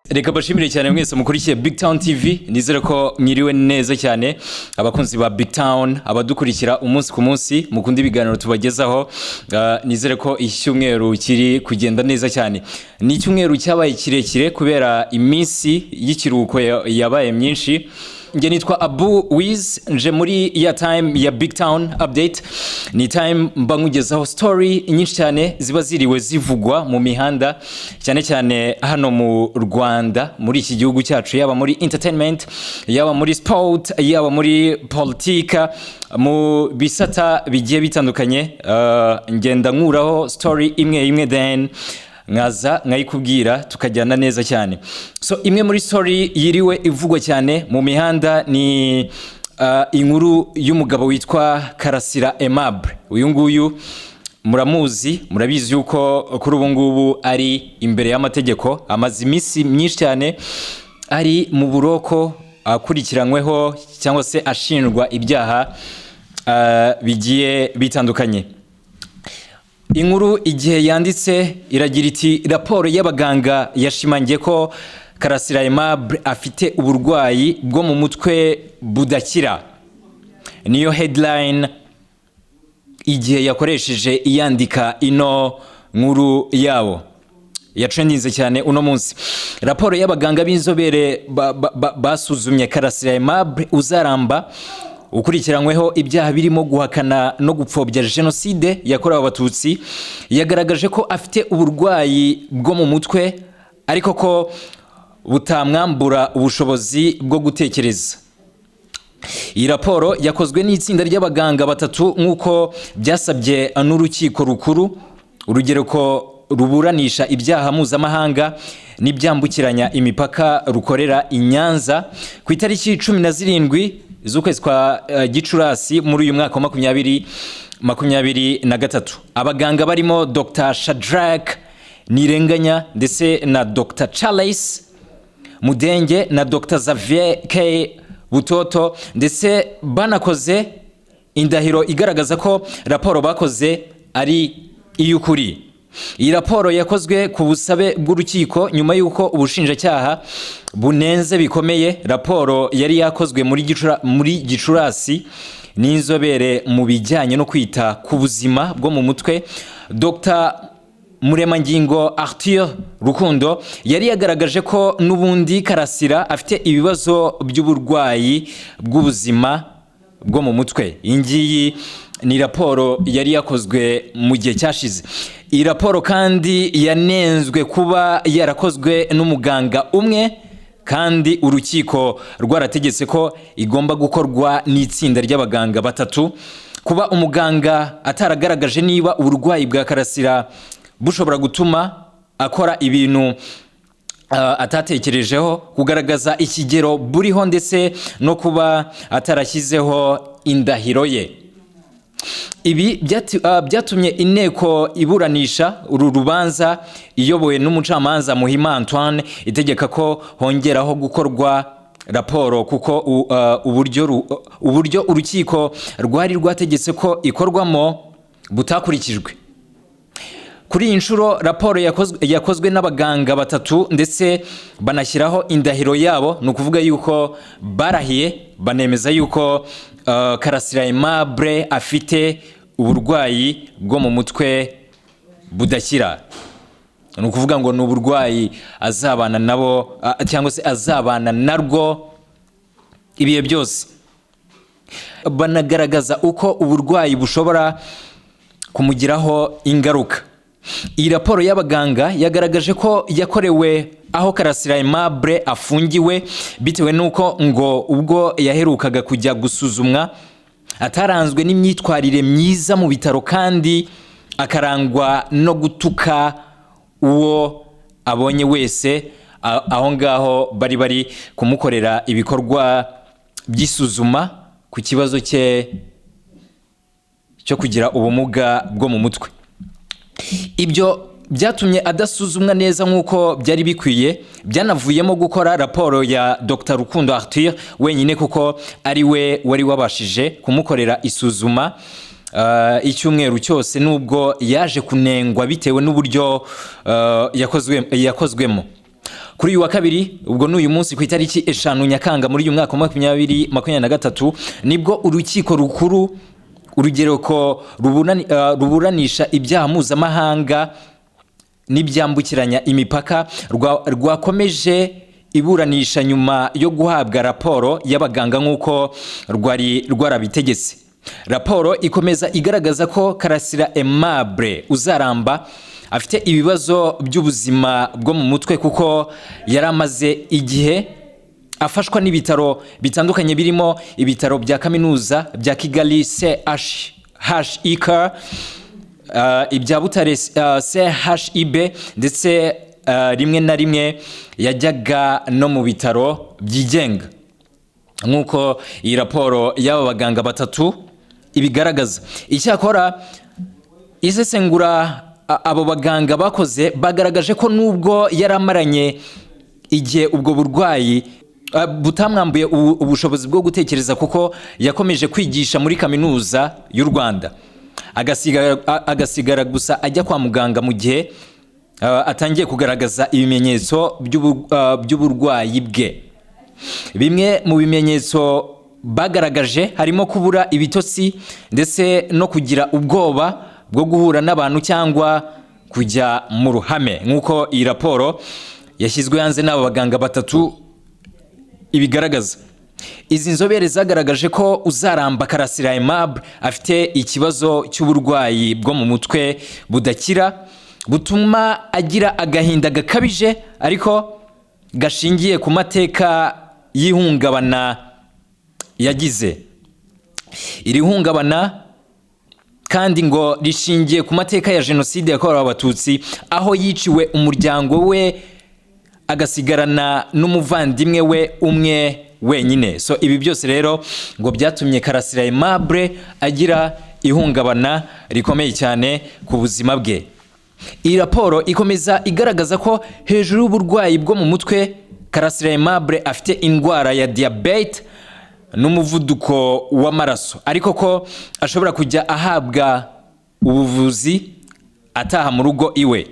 Reka bashimire cyane mwese mukurikiye BigTown TV. Nizere ko mwiriwe neza cyane abakunzi ba BigTown, abadukurikira umunsi ku munsi mukunda ibiganiro tubagezaho. Nizere ko icyumweru kiri kugenda neza cyane. Ni icyumweru cyabaye kirekire kubera iminsi y'ikiruhuko yabaye myinshi. Nge nitwa Abu Wiz, nje muri ya time ya BigTown update. Ni time mbangugezaho story nyinshi cyane ziba ziriwe zivugwa mu mihanda, cyane cyane hano mu Rwanda, muri iki gihugu cyacu, yaba muri entertainment, yaba muri sport, yaba muri politika, mu bisata bigiye bitandukanye. Ngenda nkuraho story imwe then ngaza nkayikubwira tukajyana neza cyane. So imwe muri story yiriwe ivugwa cyane mu mihanda ni inkuru y'umugabo witwa Karasira Aimable. Uyu nguyu muramuzi, murabizi yuko kuri ubu ngubu ari imbere y'amategeko, amaze iminsi myinshi cyane ari mu buroko akurikiranyweho cyangwa se ashinjwa ibyaha bigiye bitandukanye. Inkuru igihe yanditse iragira iti raporo y'abaganga yashimangiye ko Karasira Aimable afite uburwayi bwo mu mutwe budakira. Niyo headline igihe yakoresheje iyandika ino nkuru yabo yatrendinze cyane uno munsi. Raporo y'abaganga b'inzobere basuzumye Karasira Aimable uzaramba ukurikiranyweho ibyaha birimo guhakana no gupfobya genocide yakorewe abatutsi yagaragaje ko afite uburwayi bwo mu mutwe ariko ko butamwambura ubushobozi bwo gutekereza. Iyi raporo yakozwe n'itsinda ry'abaganga batatu nk'uko byasabye n'urukiko rukuru, urugereko ruburanisha ibyaha mpuzamahanga n'ibyambukiranya imipaka rukorera i Nyanza ku itariki 17 z'ukwezi kwa Gicurasi muri uyu mwaka wa 2023. Abaganga barimo Dr. Shadrack Nirenganya ndetse na Dr. Charles Mudenge na Dr. Xavier K. Butoto ndetse banakoze indahiro igaragaza ko raporo bakoze ari iy'ukuri. Iyi raporo yakozwe ku busabe bw'urukiko nyuma y'uko ubushinjacyaha bunenze bikomeye raporo yari yakozwe muri Gicurasi n'inzobere mu bijyanye no kwita ku buzima bwo mu mutwe. Dr. Muremangiro Arthur Rukundo yari yagaragaje ko n'ubundi Karasira afite ibibazo by'uburwayi bw'ubuzima bwo mu mutwe. Ingiyi ni raporo yari yakozwe mu gihe cyashize. Iyi raporo kandi yanenzwe kuba yarakozwe n'umuganga umwe kandi urukiko rwarategetse ko igomba gukorwa n'itsinda ry'abaganga batatu. Kuba umuganga ataragaragaje niba uburwayi bwa Karasira bushobora gutuma akora ibintu atatekerejeho, kugaragaza ikigero buriho ndetse no kuba atarashyizeho indahiro ye. Ibi byatumye inteko iburanisha uru rubanza iyobowe n'umucamanza Muhima Antoine itegeka ko hongeraho gukorwa raporo kuko uburyo urukiko rwari rwategetse ko ikorwamo butakurikijwe. Kuri iyi nshuro raporo yakozwe n'abaganga batatu ndetse banashyiraho indahiro yabo, ni ukuvuga yuko barahiye banemeza yuko Karasira Aimable afite uburwayi bwo mu mutwe budakira. Ni ukuvuga ngo ni uburwayi azabana nabo cyangwa se azabana narwo ibihe byose. Banagaragaza uko uburwayi bushobora kumugiraho ingaruka. Iyi raporo y'abaganga yagaragaje ko yakorewe aho Karasira Aimable afungiwe bitewe nuko ngo ubwo yaherukaga kujya gusuzumwa ataranzwe n'imyitwarire myiza mu bitaro kandi akarangwa no gutuka uwo abonye wese aho ngaho bari kumukorera ibikorwa by'isuzuma ku kibazo cye cyo kugira ubumuga bwo mu mutwe. Ibyo byatumye adasuzumwa neza nk'uko byari bikwiye, byanavuyemo gukora raporo ya Dr. Rukundo Arthur wenyine kuko ari we wari wabashije kumukorera isuzuma icyumweru cyose, nubwo yaje kunengwa bitewe n'uburyo yakozwemo. kuri uyu wa kabiri ubwo n'uyu munsi ku itariki 5 Nyakanga muri uyu mwaka wa 2023 nibwo urukiko rukuru urugereko ruburanisha ibyaha mpuzamahanga n'ibyambukiranya imipaka rwakomeje iburanisha nyuma yo guhabwa raporo y'abaganga nk'uko rwari rwarabitegetse. Raporo ikomeza igaragaza ko Karasira Aimable uzaramba afite ibibazo by'ubuzima bwo mu mutwe kuko yaramaze igihe afashwa n'ibitaro bitandukanye birimo ibitaro bya kaminuza bya Kigali CHUK, ibya Butare CHIB, ndetse rimwe na rimwe yajyaga no mu bitaro byigenga nk'uko iyi raporo y'aba baganga batatu ibigaragaza. Icyakora isesengura abo baganga bakoze bagaragaje ko nubwo yaramaranye igihe ubwo burwayi butamwambuye ubushobozi bwo gutekereza kuko yakomeje kwigisha muri kaminuza y'u Rwanda agasigara gusa ajya kwa muganga mu gihe atangiye kugaragaza ibimenyetso by'uburwayi bwe. Bimwe mu bimenyetso bagaragaje harimo kubura ibitotsi ndetse no kugira ubwoba bwo guhura n'abantu cyangwa kujya mu ruhame nk'uko iyi raporo yashyizwe hanze n'aba baganga batatu ibigaragaza. Izi nzobere zagaragaje ko uzaramba Karasira Aimable afite ikibazo cy'uburwayi bwo mu mutwe budakira butuma agira agahinda gakabije ariko gashingiye ku mateka y'ihungabana yagize. Iri hungabana kandi ngo rishingiye ku mateka ya jenoside yakorewe abatutsi aho yiciwe umuryango we agasigarana n'umuvandimwe we umwe wenyine. So ibi byose rero ngo byatumye Karasira Aimable agira ihungabana rikomeye cyane ku buzima bwe. Iyi raporo ikomeza igaragaza ko hejuru y'uburwayi bwo mu mutwe Karasira Aimable afite indwara ya diabete n'umuvuduko w'amaraso ariko ko ashobora kujya ahabwa ubuvuzi ataha mu rugo iwe.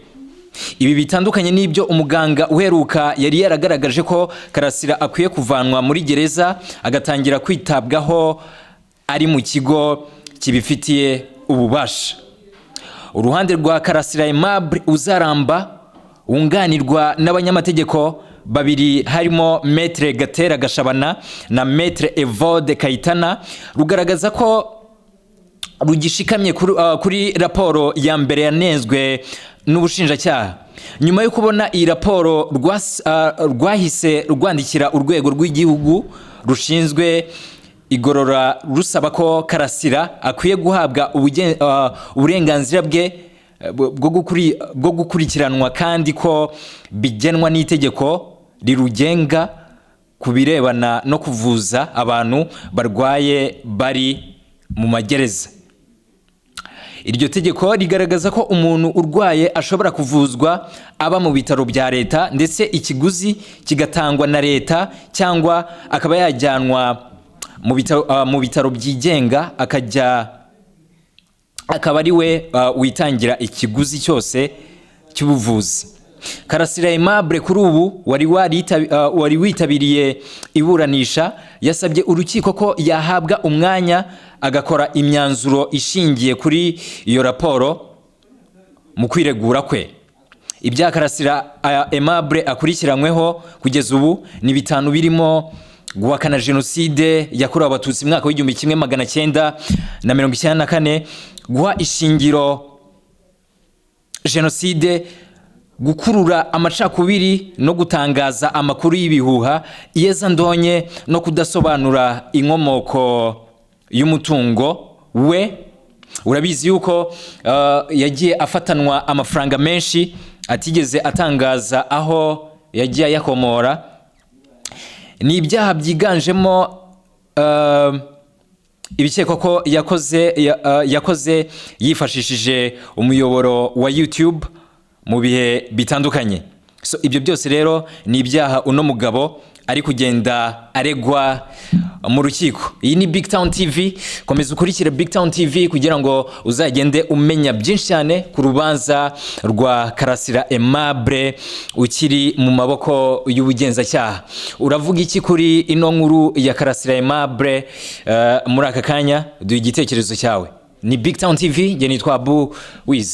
Ibi bitandukanye n'ibyo umuganga uheruka yari yaragaragaje ko Karasira akwiye kuvanwa muri gereza agatangira kwitabwaho ari mu kigo kibifitiye ububasha. Uruhande rwa Karasira Aimable uzaramba wunganirwa n'abanyamategeko babiri harimo Maître Gatera Gashabana na Maître Evode Kayitana rugaragaza ko rugishikamye kuri raporo ya mbere yanenzwe n'ubushinjacyaha. Nyuma yo kubona iyi raporo rwahise rwandikira urwego rw'igihugu rushinzwe igorora rusaba ko Karasira akwiye guhabwa uburenganzira bwe bwo gukurikiranwa kandi ko bigenwa n'itegeko rirugenga ku birebana no kuvuza abantu barwaye bari mu magereza. Iryo tegeko rigaragaza ko umuntu urwaye ashobora kuvuzwa aba mu bitaro bya leta ndetse ikiguzi kigatangwa na leta cyangwa akaba yajyanwa mu bitaro byigenga akaba ari we witangira ikiguzi cyose cy'ubuvuzi. Karasira Aimable kuri ubu wari witabiriye iburanisha yasabye urukiko ko yahabwa umwanya agakora imyanzuro ishingiye kuri iyo raporo mu kwiregura kwe. Ibya Karasira Aimable akurikiranyweho kugeza ubu ni 5 birimo guhakana jenoside yakorewe abatutsi mu mwaka w'1994, guha ishingiro jenoside, gukurura amacakubiri no gutangaza amakuru y'ibihuha, iyeza ndonye no kudasobanura inkomoko y'umutungo we. Urabizi yuko yagiye afatanwa amafaranga menshi atigeze atangaza aho yagiye yakomora. Ni ibyaha byiganjemo ibikekwa ko yakoze yifashishije umuyoboro wa YouTube mu bihe bitandukanye. So ibyo byose rero ni ibyaha uno mugabo ari kugenda aregwa mu rukiko. Iyi ni BigTown TV, komeza ukurikire BigTown TV kugira ngo uzagende umenya byinshi cyane ku rubanza rwa Karasira Aimable ukiri mu maboko y'ubugenzacyaha. Uravuga iki kuri ino nkuru ya Karasira Aimable muri aka kanya? Duha igitekerezo cyawe. Ni BigTown TV, nge nitwa UBURWAYI.